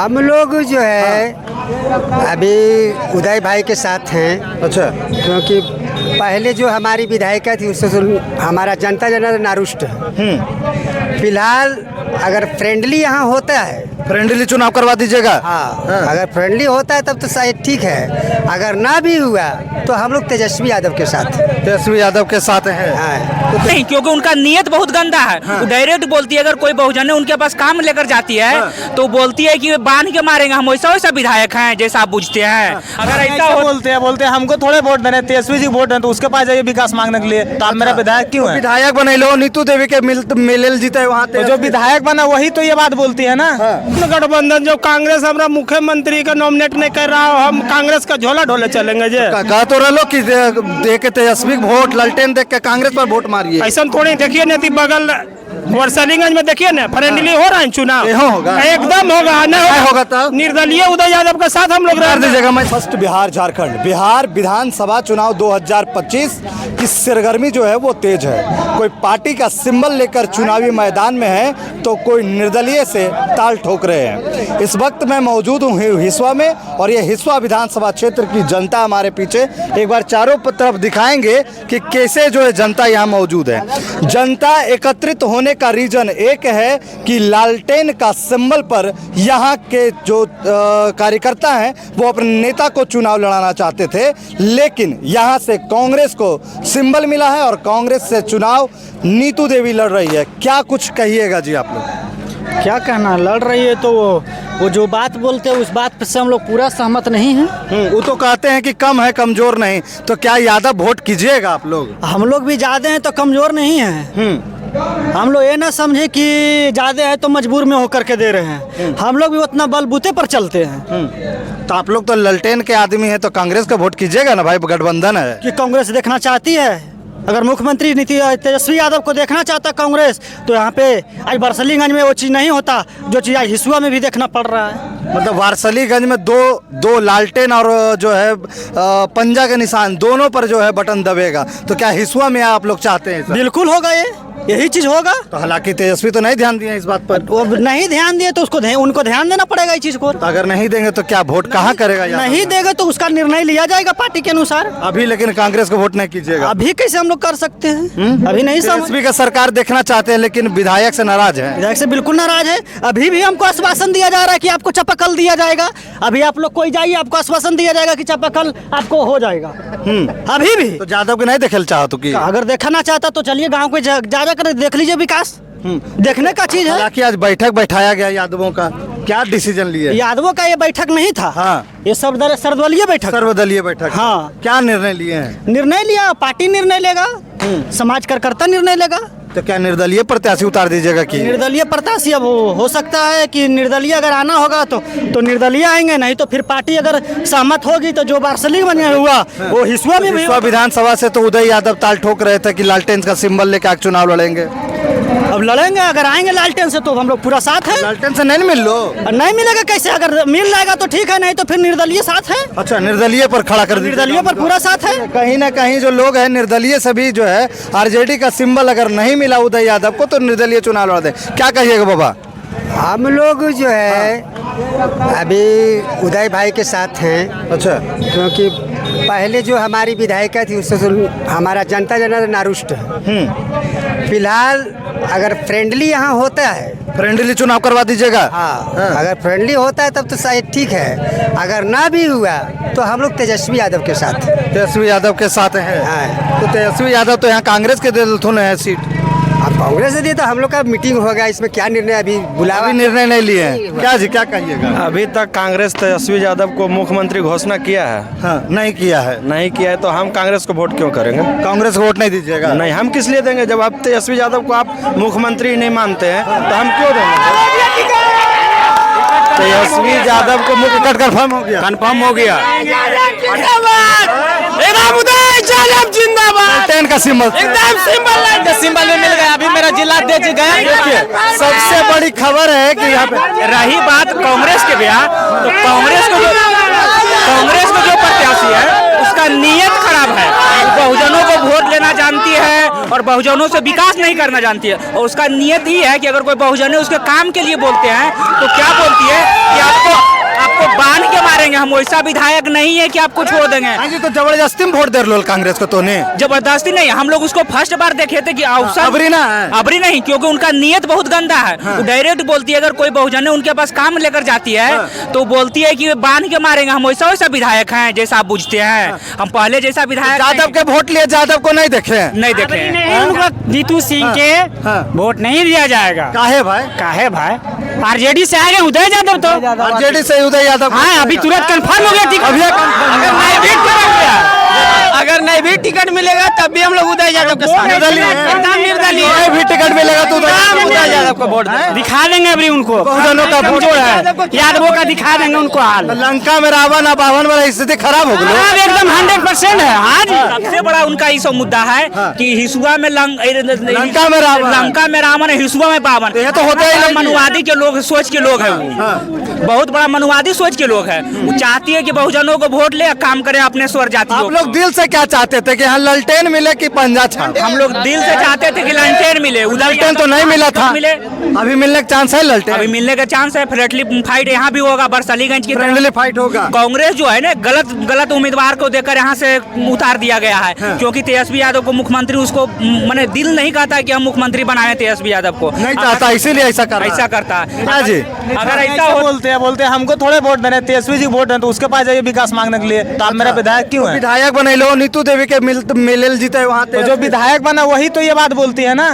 हम लोग जो है अभी उदय भाई के साथ हैं। अच्छा, क्योंकि पहले जो हमारी विधायिका थी उससे हमारा जनता जनार्दन नारुष्ट है। फिलहाल अगर फ्रेंडली यहाँ होता है, फ्रेंडली चुनाव करवा दीजिएगा। हाँ, अगर फ्रेंडली होता है तब तो शायद ठीक है, अगर ना भी हुआ तो हम लोग तेजस्वी यादव के साथ। तेजस्वी यादव के साथ हैं। हाँ, नहीं, क्योंकि उनका नियत बहुत गंदा है। वो डायरेक्ट बोलती है, अगर कोई बहुजन है उनके पास काम लेकर जाती है तो बोलती है कि बांध के मारेंगे, हम वैसा वैसा विधायक हैं जैसा आप बुझते हैं। अगर ऐसा बोलते हैं हमको थोड़े वोट देने, तेजस्वी जी वोट दें तो उसके पास जाइए विकास मांगने के लिए। तो आप मेरा विधायक क्यों है? विधायक बने लो, नीतू देवी के मिले जीते वहाँ तो जो विधायक बना वही तो ये बात बोलती है ना। गठबंधन जो कांग्रेस हमारा मुख्यमंत्री का नॉमिनेट नहीं कर रहा हो, हम कांग्रेस का झोला ढोले चलेंगे जे। कहा तो रहो कि दे के तेजस्वी वोट ललटेन देख के कांग्रेस पर वोट मारिए। ऐसा थोड़ी देखिए नहीं बगल वर्सलीगंज में देखिए ना फ्रेंडली हो रहा है चुनाव, होगा एकदम होगा ना होगा तब निर्दलीय उदय यादव के साथ हम लोग रह दीजिएगा। मैं फर्स्ट बिहार झारखंड बिहार विधानसभा चुनाव 2025 की सरगर्मी जो है वो तेज है। कोई पार्टी का सिंबल लेकर चुनावी मैदान में है तो कोई निर्दलीय से ताल ठोक रहे हैं। इस वक्त मैं मौजूद हूँ हिसुआ में और ये हिसुआ विधानसभा क्षेत्र की जनता हमारे पीछे। एक बार चारों तरफ दिखाएंगे कि कैसे जो है जनता यहाँ मौजूद है। जनता एकत्रित होने का रीजन एक है कि लालटेन का सिंबल पर यहाँ के जो कार्यकर्ता हैं वो अपने नेता को चुनाव लड़ाना चाहते थे, लेकिन यहाँ से कांग्रेस को सिंबल मिला है और कांग्रेस से चुनाव नीतू देवी लड़ रही है। क्या कुछ कहिएगा जी आप लोग? क्या कहना, लड़ रही है तो वो जो बात बोलते हैं उस बात से हम लोग पूरा सहमत नहीं हैं। वो तो कहते हैं कि कम है कमजोर नहीं, तो क्या यादव वोट कीजिएगा आप लोग? हम लोग भी ज़्यादा हैं तो कमज़ोर नहीं हैं। हम लोग ये ना समझे कि ज़्यादा है तो मजबूर में होकर के दे रहे हैं। हम लोग भी उतना बलबूते पर चलते हैं। तो आप लोग तो ललटेन के आदमी हैं तो कांग्रेस का वोट कीजिएगा ना भाई, गठबंधन है। कि कांग्रेस देखना चाहती है, अगर मुख्यमंत्री तेजस्वी यादव को देखना चाहता कांग्रेस तो यहाँ पे आज बरसलीगंज में वो चीज़ नहीं होता जो चीज़ आज हिसुआ में भी देखना पड़ रहा है। मतलब वारसलीगंज में दो लालटेन और जो है पंजा के निशान दोनों पर जो है बटन दबेगा, तो क्या हिसुआ में आप लोग चाहते हैं? बिल्कुल होगा, यही चीज़ होगा। तो हालांकि तेजस्वी तो नहीं ध्यान दिए इस बात पर। वो नहीं ध्यान दिए तो उनको ध्यान देना पड़ेगा इस चीज़ को। तो अगर नहीं देंगे तो क्या वोट कहाँ करेगा? नहीं देगा तो उसका निर्णय लिया जाएगा पार्टी के अनुसार। अभी लेकिन कांग्रेस को वोट नहीं कीजिएगा? अभी कैसे हम लोग कर सकते हैं? अभी नहीं समझ। तेजस्वी का सरकार देखना चाहते हैं लेकिन विधायक से नाराज है। विधायक से बिल्कुल नाराज है। अभी भी हमको आश्वासन दिया जा रहा है कि आपको चापाकल दिया जाएगा। अभी आप लोग कोई जाइए, आपको आश्वासन दिया जाएगा कि चापाकल आपको हो जाएगा। अभी भी तो यादव के नहीं देखना चाहते कि? अगर देखना चाहता तो चलिए गाँव को जा कर देख लीजिए। विकास देखने का चीज है। हालांकि आज बैठक बैठाया गया यादवों का, क्या डिसीजन लिए? यादवों का ये बैठक नहीं था। हाँ, ये सर्वदलीय बैठक। सर्वदलीय बैठक। हाँ, क्या निर्णय लिए हैं? निर्णय लिया पार्टी निर्णय लेगा, समाज कार्यकर्ता निर्णय लेगा। तो क्या निर्दलीय प्रत्याशी उतार दीजिएगा कि? निर्दलीय प्रत्याशी अब हो सकता है कि निर्दलीय अगर आना होगा तो निर्दलीय आएंगे, नहीं तो फिर पार्टी अगर सहमत होगी तो जो वारसलीगंज में हुआ वो हिसुआ में भी। हिसुआ विधानसभा से तो उदय यादव ताल ठोक रहे थे कि लालटेन का सिंबल लेकर चुनाव लड़ेंगे। अब लड़ेंगे, अगर आएंगे लालटेन से तो हम लोग पूरा साथ है। लालटेन से नहीं मिल लो? नहीं मिलेगा कैसे? अगर मिल जाएगा तो ठीक है, नहीं तो फिर निर्दलीय साथ है। अच्छा, निर्दलीय पर खड़ा कर दीजिए। निर्दलीय पर पूरा साथ है। कहीं ना कहीं जो लोग हैं निर्दलीय से भी जो है आरजेडी का सिंबल अगर नहीं मिला उदय यादव को तो निर्दलीय चुनाव लड़ दे। क्या कहिएगा बाबा? हम लोग जो है अभी उदय भाई के साथ हैं। अच्छा, क्योंकि पहले जो हमारी विधायिका थी उससे हमारा जनता जनार्दन नारुष्ट है। फिलहाल अगर फ्रेंडली यहाँ होता है, फ्रेंडली चुनाव करवा दीजिएगा। हाँ, अगर फ्रेंडली होता है तब तो शायद ठीक है, अगर ना भी हुआ तो हम लोग तेजस्वी यादव के साथ। तेजस्वी यादव के साथ हैं। हाँ। तो तेजस्वी यादव तो यहाँ कांग्रेस के दिल है सीट। अब कांग्रेस से दिए तो हम लोग का मीटिंग होगा, इसमें क्या निर्णय अभी बुलावा अभी निर्णय नहीं लिए हैं। क्या जी, क्या कहिएगा? अभी तक कांग्रेस तेजस्वी यादव को मुख्यमंत्री घोषणा किया है? हाँ, नहीं किया है। नहीं किया है तो हम कांग्रेस को वोट क्यों करेंगे? कांग्रेस को वोट नहीं दीजिएगा? नहीं, हम किस लिए देंगे? जब आप तेजस्वी यादव को आप मुख्यमंत्री नहीं मानते हैं तो हम क्यों देंगे? तेजस्वी यादव को मुख्य कट कंफर्म हो गया। कंफर्म हो गया। लालटेन का सिंबल सिंबल में मिल गया। अभी मेरा जिला दे गया। सबसे बड़ी खबर है कि यहाँ पे रही बात कांग्रेस के ब्याह, तो कांग्रेस को जो प्रत्याशी है उसका नीयत खराब है। बहुजनों को वोट लेना जानती है और बहुजनों से विकास नहीं करना जानती है, और उसका नीयत ही है कि अगर कोई बहुजन है उसके काम के लिए बोलते हैं तो क्या बोलती है कि हम वैसा विधायक नहीं है कि आपको छोड़ देंगे। हाँ जी, तो जबरदस्ती में वोट दे लो कांग्रेस को तो नहीं? जबरदस्ती नहीं, हम लोग उसको फर्स्ट बार देखे थे कि अवसर अबरी ना है। अबरी नहीं, क्योंकि उनका नियत बहुत गंदा है। वो डायरेक्ट बोलती है, अगर कोई बहुजन उनके पास काम लेकर जाती है तो बोलती है कि बांध के मारेंगे। हम वैसा वैसा विधायक हैं जैसा आप बुझते हैं, हम पहले जैसा विधायक यादव के वोट लिए, यादव को नहीं देखे? नहीं देखे। नीतू सिंह के वोट नहीं दिया जाएगा। काहे भाई? काहे भाई? आरजेडी से आए उदय यादव तो आरजेडी से उदय यादव। हाँ, अभी तुरंत कंफर्म हो गया टिकट। अभी अगर नहीं भी टिकट मिलेगा तब भी हम लोग उदय यादव के साथ निर्दलीय भी टिकट मिलेगा तो उदय यादव को वोट दिखा देंगे। अभी उनको बहुजनों का वोट है, यादवों का दिखा देंगे उनको हाल। लंका में रावण अपावन वाला स्थिति खराब हो गई एकदम 100% है। हाँ जी, सबसे बड़ा उनका ये सब मुद्दा है कि हिसुआ में लंका में रावण है, हिसुआ में पावन। ये तो होता ही मनुवादी के लोग सोच के लोग हैं वो, बहुत बड़ा मनुवादी सोच के लोग हैं। वो चाहती है कि बहुजनों को वोट ले, काम करे अपने स्वर जाति। आप लोग दिल से क्या चाहते थे कि यहाँ ललटेन मिले कि पंजा छाप? हम लोग दिल से चाहते थे कि ललटेन मिले। ललटेन तो नहीं मिला था, मिले। अभी मिलने का चांस है ललटेन? अभी मिलने का चांस है। फ्रेंडली फाइट यहाँ भी होगा, बरसलीगंज की फ्रेंडली फाइट होगा। कांग्रेस जो है ना, गलत उम्मीदवार को देकर यहाँ से उतार दिया गया है। क्योंकि तेजस्वी यादव को मुख्यमंत्री, उसको मैंने दिल नहीं कहता है कि हम मुख्यमंत्री बनाए तेजस्वी यादव को, नहीं चाहता, इसीलिए ऐसा करता है। हाँ जी, अगर ऐसा बोलते हैं हमको थोड़े वोट देने, तेजस्वी जी वोट दें तो उसके पास जाइए विकास मांगने के लिए। तो आप मेरा विधायक क्यों है? विधायक बने लो, नीतू देवी के मिले जीते वहाँ तो जो विधायक बना वही तो ये बात बोलती है ना।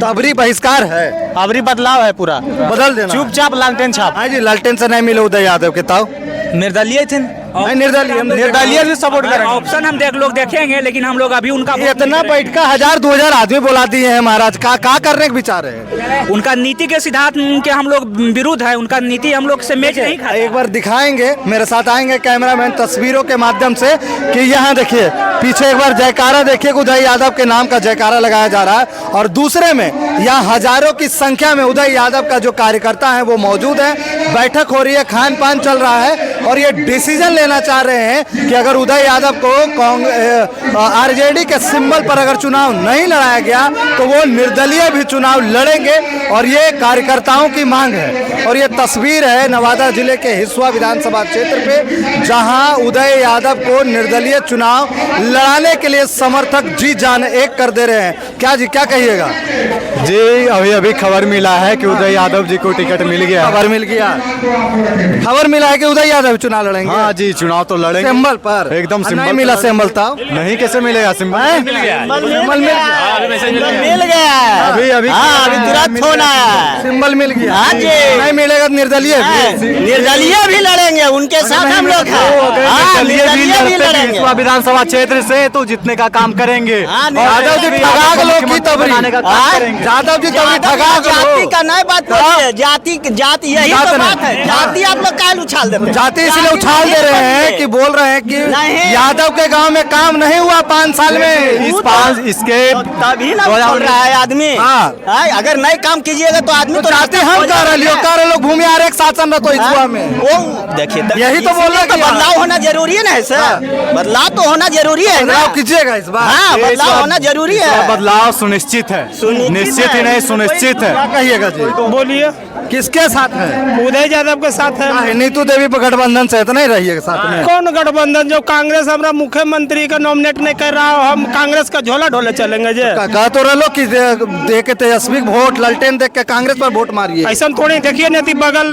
तो अबरी बहिष्कार है, अबरी बदलाव है पूरा, बदल देना। चुपचाप लालटेन छाप। हाँ जी, लालटेन से नहीं मिले उदय यादव के ताऊ निर्दलीय थे, निर्दलीय भी सपोर्ट करेंगे। ऑप्शन हम लोग देखेंगे, लेकिन हम लोग अभी उनका इतना बैठका 1000-2000 आदमी बुला दिए हैं महाराज, का करने के विचार है? उनका नीति के सिद्धांत के हम लोग विरुद्ध है। उनका नीति हम लोग से मैच नहीं खाता। एक बार दिखाएंगे, मेरे साथ आएंगे कैमरामैन तस्वीरों के माध्यम से कि यहाँ देखिए पीछे एक बार जयकारा देखिए, उदय यादव के नाम का जयकारा लगाया जा रहा है। और दूसरे में यहाँ हजारों की संख्या में उदय यादव का जो कार्यकर्ता है वो मौजूद है। बैठक हो रही है, खान पान चल रहा है और ये डिसीजन लेना चाह रहे हैं कि अगर उदय यादव को आरजेडी के सिंबल पर अगर चुनाव नहीं लड़ाया गया तो वो निर्दलीय भी चुनाव लड़ेंगे। और ये कार्यकर्ताओं की मांग है। और ये तस्वीर है नवादा जिले के हिसुआ विधानसभा क्षेत्र पे, जहां उदय यादव को निर्दलीय चुनाव लड़ाने के लिए समर्थक जी जान एक कर दे रहे हैं। क्या जी, क्या कहिएगा? जी, अभी खबर मिला है कि उदय यादव जी को टिकट मिल गया। खबर मिला है कि उदय यादव चुनाव लड़ेंगे? हाँ जी, चुनाव तो लड़ेंगे सिंबल पर। एकदम सिंबल नहीं मिला सिंबल था? नहीं, कैसे मिलेगा सिंबल? मिल गया। अभी तुरंत फोन आया, सिंबल मिल गया। हाँ जी। नहीं मिलेगा निर्दलीय निर्दलीय भी लड़ेंगे, उनके साथ हम लोग हिसुआ विधानसभा क्षेत्र से तो जितने का काम करेंगे। यादव जी ठगा लोग की तबरी, यादव जी तबरी ठगा जाति का नई बात है, जाति यही तो बात है। जाति आप लोग काल उछाल देते हैं। जाति इसलिए उछाल दे रहे हैं कि बोल रहे हैं कि यादव के गांव में काम नहीं हुआ 5 साल में। इसके तभी ना बोल रहा है आदमी। अगर नए काम कीजिएगा तो आदमी तो जाति हम कर रहे लोग भूमि आरेख शासन रहा तो हिसुआ में। वो देखिए, यही तो बोल रहा है कि बदलाव होना जरूरी है ना सर। बदलाव तो होना जरूरी है ना। बदलाव कीजिएगा इस बार। हाँ, बदलाव होना जरूरी है। बदलाव सुनिश्चित है, निश्चित ही नहीं सुनिश्चित है। क्या कहिएगा जी? बोलिए, किसके साथ है? उदय यादव के साथ है। नीतू देवी पर गठबंधन से तो नहीं रहिएगा साथ में? कौन गठबंधन? जो कांग्रेस हमारा मुख्यमंत्री का नॉमिनेट नहीं कर रहा हो, हम कांग्रेस का झोला ढोले चलेंगे जे। कह तो रहो कि दे के तेजस्वी वोट ललटेन देख के कांग्रेस पर वोट मारिए। ऐसा थोड़ी, देखिए ना बगल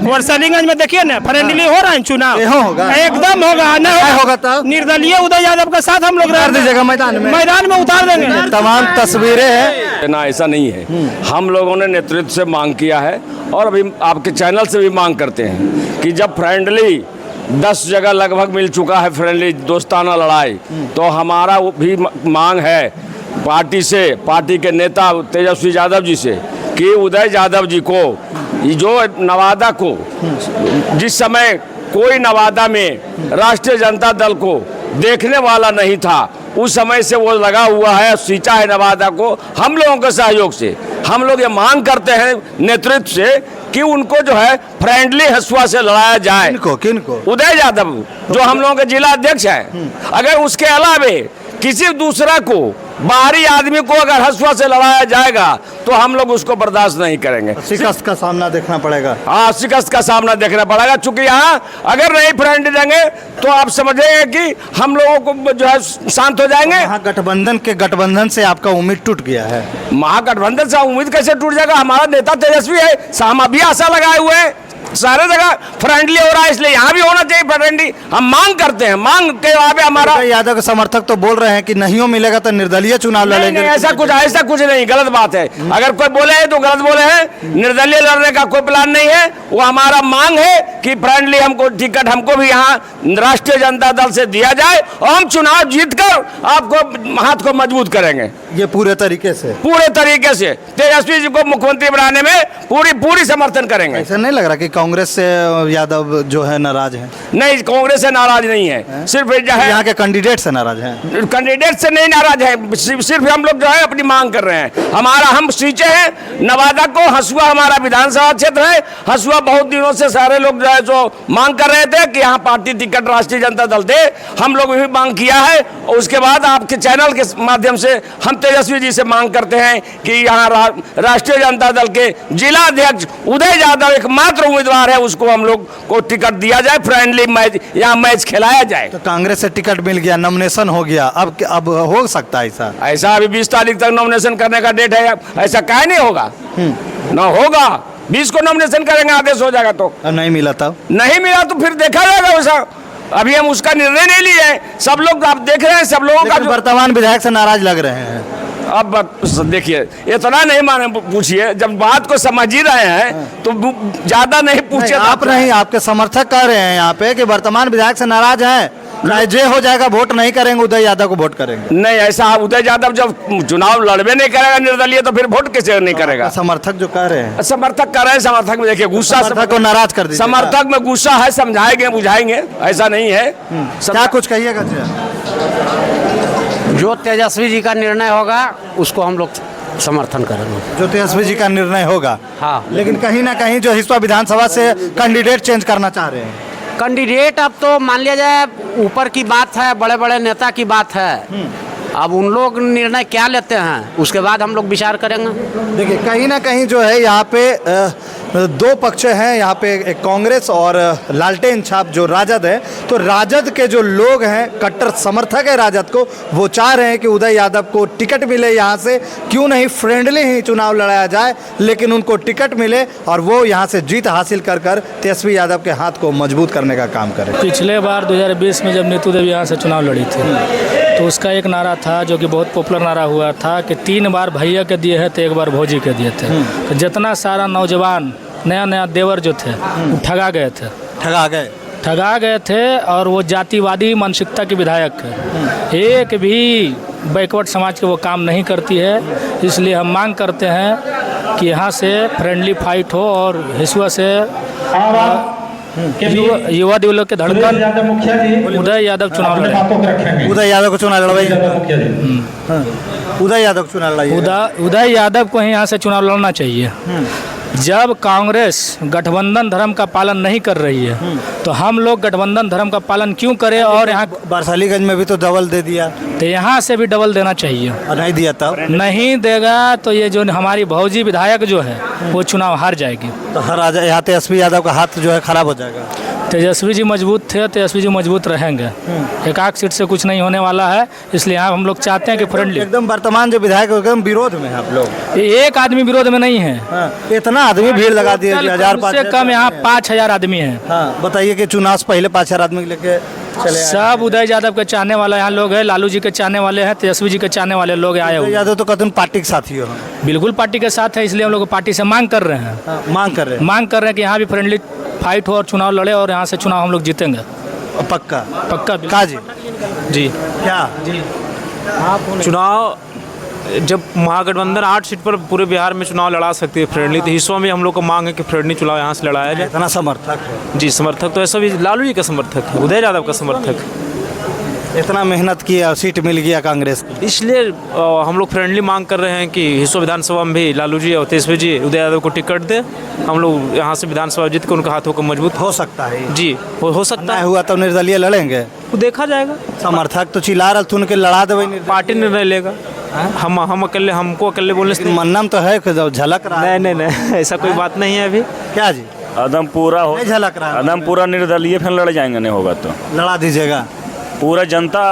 वर्सलीगंज में देखिए ना फ्रेंडली हो रहा है चुनाव। होगा, एकदम होगा ना, होगा तब निर्दलीय उदय यादव के साथ हम लोग उतार दीजिएगा मैदान में उतार देंगे। तमाम तस्वीरें हैं ना, ऐसा नहीं है। हम लोगों ने नेतृत्व से मांग किया है और अभी आपके चैनल से भी मांग करते हैं कि जब फ्रेंडली 10 जगह लगभग मिल चुका है, फ्रेंडली दोस्ताना लड़ाई, तो हमारा भी मांग है पार्टी से, पार्टी के नेता तेजस्वी यादव जी से कि उदय यादव जी को, जो नवादा को, जिस समय कोई नवादा में राष्ट्रीय जनता दल को देखने वाला नहीं था, उस समय से वो लगा हुआ है, सींचा है नवादा को हम लोगों के सहयोग से। हम लोग ये मांग करते हैं नेतृत्व से कि उनको जो है फ्रेंडली हिसुआ से लड़ाया जाए। किनको? उदय यादव जो हम लोगों के जिला अध्यक्ष हैं। अगर उसके अलावे किसी दूसरा को बाहरी आदमी को अगर हसुआ से लड़ाया जाएगा तो हम लोग उसको बर्दाश्त नहीं करेंगे। शिकस्त का सामना देखना पड़ेगा। हाँ, शिकस्त का सामना देखना पड़ेगा, चूंकि यहाँ अगर नहीं फ्रेंड देंगे तो आप समझेंगे कि हम लोगों को जो है शांत हो जाएंगे। गठबंधन से आपका उम्मीद टूट गया है। महागठबंधन से उम्मीद कैसे टूट जाएगा? हमारा नेता तेजस्वी है, हम अभी आशा लगाए हुए हैं, सारे जगह फ्रेंडली हो रहा है, इसलिए यहाँ भी होना चाहिए फ्रेंडली। हम मांग करते हैं, मांग के आगे हमारा यादव के समर्थक तो बोल रहे हैं कि नहीं मिलेगा तो निर्दलीय चुनाव लड़ेंगे। ऐसा कुछ नहीं, गलत बात है। अगर कोई बोले तो गलत बोले हैं। निर्दलीय लड़ने का कोई प्लान नहीं है। वो हमारा मांग है कि फ्रेंडली हमको टिकट हमको भी यहाँ राष्ट्रीय जनता दल से दिया जाए और हम चुनाव जीतकर आपको हाथ को मजबूत करेंगे। ये पूरे तरीके से तेजस्वी जी को मुख्यमंत्री बनाने में पूरी समर्थन करेंगे। ऐसा नहीं लग रहा कि कांग्रेस से यादव जो है नाराज है? नहीं, कांग्रेस से नाराज नहीं है, सिर्फ जो है यहाँ के कैंडिडेट से नाराज हैं। कैंडिडेट से नहीं नाराज है, सिर्फ हम लोग जो है अपनी मांग कर रहे हैं। हम सींचे हैं नवादा को, हसुआ हमारा विधानसभा क्षेत्र है। हसुआ बहुत दिनों से सारे लोग जो है जो मांग कर रहे थे कि यहाँ पार्टी टिकट राष्ट्रीय जनता दल दे, हम लोग भी मांग किया है। और उसके बाद आपके चैनल के माध्यम से हम तेजस्वी जी से मांग करते हैं कि यहाँ राष्ट्रीय जनता दल के जिला अध्यक्ष उदय यादव एकमात्र उम्मीदवार है, उसको हम लोग को टिकट दिया जाए, फ्रेंडली मैच यहाँ मैच खिलाया जाए। तो कांग्रेस से टिकट मिल गया, नॉमिनेशन हो गया, अब हो सकता है ऐसा अभी 20 तारीख तक नॉमिनेशन करने का डेट है, ऐसा काहे नहीं होगा? ना होगा, 20 को नॉमिनेशन करेंगे, आदेश हो जाएगा तो नहीं मिला तो फिर देखा जाएगा वैसा। अभी हम उसका निर्णय नहीं लिए हैं। सब लोग आप देख रहे हैं, सब लोगों का वर्तमान विधायक से नाराज लग रहे हैं। अब देखिए, इतना नहीं पूछिए, जब बात को समझ ही रहे हैं तो ज्यादा नहीं पूछिए। आप नहीं, आपके समर्थक कह रहे हैं यहाँ पे कि वर्तमान विधायक से नाराज हैं, जे हो जाएगा वोट नहीं करेंगे, उदय यादव को वोट करेंगे। नहीं, ऐसा उदय यादव जब चुनाव लड़बे नहीं करेगा निर्दलीय तो फिर वोट कैसे नहीं करेगा? समर्थक जो कह रहे हैं, समर्थक में देखिए गुस्सा, समर्थक को नाराज कर दीजिए। समर्थक में गुस्सा है, समझाएंगे बुझाएंगे, ऐसा नहीं है। क्या कुछ कहिएगा? जो तेजस्वी जी का निर्णय होगा उसको हम लोग समर्थन करेंगे। जो तेजस्वी जी का निर्णय होगा, हाँ। लेकिन कहीं ना कहीं जो हिस्सा विधानसभा से कैंडिडेट चेंज करना चाह रहे हैं। कैंडिडेट अब तो मान लिया जाए ऊपर की बात है, बड़े बड़े नेता की बात है। अब उन लोग निर्णय क्या लेते हैं उसके बाद हम लोग विचार करेंगे। देखिए, कहीं ना कहीं जो है यहाँ पे दो पक्ष हैं। यहाँ पे एक कांग्रेस और लालटेन छाप जो राजद है। तो राजद के जो लोग हैं, कट्टर समर्थक है राजद को, वो चाह रहे हैं कि उदय यादव को टिकट मिले यहाँ से, क्यों नहीं फ्रेंडली ही चुनाव लड़ाया जाए, लेकिन उनको टिकट मिले और वो यहाँ से जीत हासिल कर तेजस्वी यादव के हाथ को मजबूत करने का काम करें। पिछले बार 2020 में जब नीतू देवी यहाँ से चुनाव लड़ी थी तो उसका एक नारा था जो कि बहुत पॉपुलर नारा हुआ था कि 3 बार भैया के दिए हैं तो 1 बार भौजी के दिए थे। तो जितना सारा नौजवान नया देवर जो थे वो ठगा गए थे और वो जातिवादी मानसिकता के विधायक है। एक भी बैकवर्ड समाज के वो काम नहीं करती है। इसलिए हम मांग करते हैं कि यहाँ से फ्रेंडली फाइट हो और हिस्सा से युवा दिवलों के धड़कन उदय यादव चुनाव लड़े। उदय यादव को चुनाव लड़वाइए। उदय यादव चुनाव लड़ाइए। उदय यादव को ही यहाँ से चुनाव लड़ना चाहिए। जब कांग्रेस गठबंधन धर्म का पालन नहीं कर रही है तो हम लोग गठबंधन धर्म का पालन क्यों करें? और यहाँ बरसालीगंज में भी तो डबल दे दिया, तो यहाँ से भी डबल देना चाहिए। और नहीं दिया तब नहीं देगा तो ये जो हमारी भौजी विधायक जो है वो चुनाव हार जाएगी। तो हर यहाँ तेजस्वी यादव का हाथ जो है खराब हो जाएगा। तेजस्वी जी मजबूत थे, तेजस्वी जी मजबूत रहेंगे। एक आध सीट से कुछ नहीं होने वाला है। इसलिए यहाँ हम लोग चाहते हैं कि फ्रेंडली एकदम वर्तमान जो विधायक एकदम विरोध में है आप लोग। एक आदमी विरोध में नहीं है। इतना आदमी भीड़ लगा दिए, 1000 से कम यहाँ 5000 आदमी है। बताइए कि चुनाव से पहले 5000 आदमी लेके चले सब उदय यादव के चाहने वाला यहाँ लोग है, लालू जी के चाहने वाले हैं, तेजस्वी जी के चाहने वाले लोग आए हुए। यादव तो कहते हैं पार्टी के साथी हो। बिल्कुल पार्टी के साथ है, इसलिए हम लोग पार्टी से मांग कर रहे हैं। मांग कर रहे हैं कि यहाँ भी फ्रेंडली फाइट हो और चुनाव लड़े और यहाँ से चुनाव हम लोग जीतेंगे। पक्का का जी क्या चुनाव जब महागठबंधन 8 सीट पर पूरे बिहार में चुनाव लड़ा सकती है फ्रेंडली, तो हिस्सों में हम लोग को मांग है कि फ्रेंडली चुनाव यहाँ से लड़ाया जाए। इतना समर्थक है जी, समर्थक तो ऐसा भी लालू जी का समर्थक है, उदय यादव का समर्थक। इतना मेहनत किया, सीट मिल गया कांग्रेस को, इसलिए हम लोग फ्रेंडली मांग कर रहे हैं कि हिस्सों विधानसभा में भी लालू जी और तेजस्वी जी उदय यादव को टिकट दे। हम लोग यहाँ से विधानसभा जीत कर उनके हाथों को मजबूत हो सकता है। जी हो सकता है। हुआ तो निर्दलीय लड़ेंगे, वो देखा जाएगा। समर्थक तो चिल्ला रहे थे उनके लड़ा देवे, पार्टी निर्णय लेगा। हम अकेले, हमको अकेले बोलने से मन्नम तो है कि झलक रहा है। नहीं ऐसा कोई बात नहीं है अभी। क्या जी अदम पूरा हो, नहीं झलक रहा है। अदम पूरा निर्दलीय फिर लड़ जाएंगे, नहीं होगा तो लड़ा दीजिएगा। पूरा जनता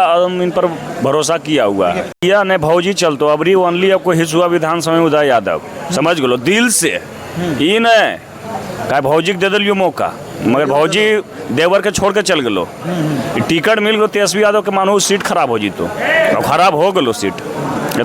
इन पर भरोसा किया हुआ है। या ने भौजी चल तो अबरी ओनली अब कोई हिस्सा विधानसभा में उदय यादव समझ गलो दिल से ई न का भौजी के दे दिलियो मौका, मगर भौजी देवर के छोड़ के चल गलो। टिकट मिल गलो तेजस्वी यादव के, मानो सीट खराब हो जीतो, खराब हो गलो सीट।